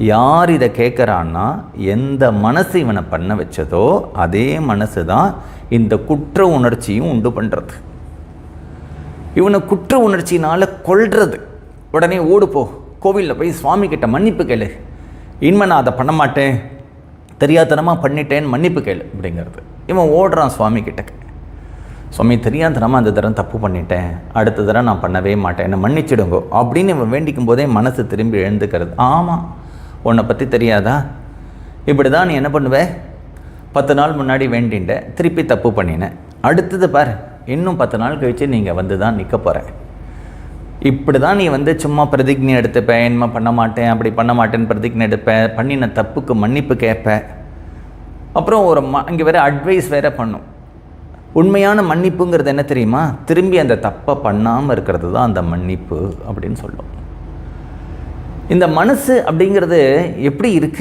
யார் இதை கேட்குறான்னா, எந்த மனசு இவனை பண்ண வச்சதோ அதே மனசு தான் இந்த குற்ற உணர்ச்சியும் உண்டு பண்ணுறது. இவனை குற்ற உணர்ச்சினால் கொல்றது. உடனே ஓடுப்போ, கோவிலில் போய் சுவாமி கிட்ட மன்னிப்பு கேளு, இனிமே நான் அதை பண்ண மாட்டேன், தெரியாதனமாக பண்ணிட்டேன்னு மன்னிப்பு கேளு அப்படிங்கிறது. இவன் ஓடுறான் சுவாமி கிட்ட, சுவாமி தெரியாதனமாக அந்த தரம் தப்பு பண்ணிட்டேன், அடுத்த தரம் நான் பண்ணவே மாட்டேன், என்னை மன்னிச்சிடுங்கோ அப்படின்னு இவன் வேண்டிக்கும் போதே மனசு திரும்பி எழுந்துக்கிறது. ஆமாம், உன்னை பற்றி தெரியாதா, இப்படி தான் நீ என்ன பண்ணுவே, 10 நாள் முன்னாடி வேண்டின்ற திருப்பி தப்பு பண்ணினேன், அடுத்தது பார் இன்னும் 10 நாள் கழித்து நீங்கள் வந்து தான் நிற்க போகிற, இப்படி தான் நீ வந்து சும்மா பிரதிஜ்ஞை எடுத்துப்பேன், என்ன பண்ண மாட்டேன் அப்படி பண்ண மாட்டேன்னு பிரதிஜ்ஞை எடுப்பேன், பண்ணின தப்புக்கு மன்னிப்பு கேட்பேன், அப்புறம் ஒரு இங்கே வேறு அட்வைஸ் வேறு பண்ணும். உண்மையான மன்னிப்புங்கிறது என்ன தெரியுமா, திரும்பி அந்த தப்பை பண்ணாமல் இருக்கிறது தான் அந்த மன்னிப்பு அப்படின்னு சொல்லும். இந்த மனசு அப்படிங்கிறது எப்படி இருக்குது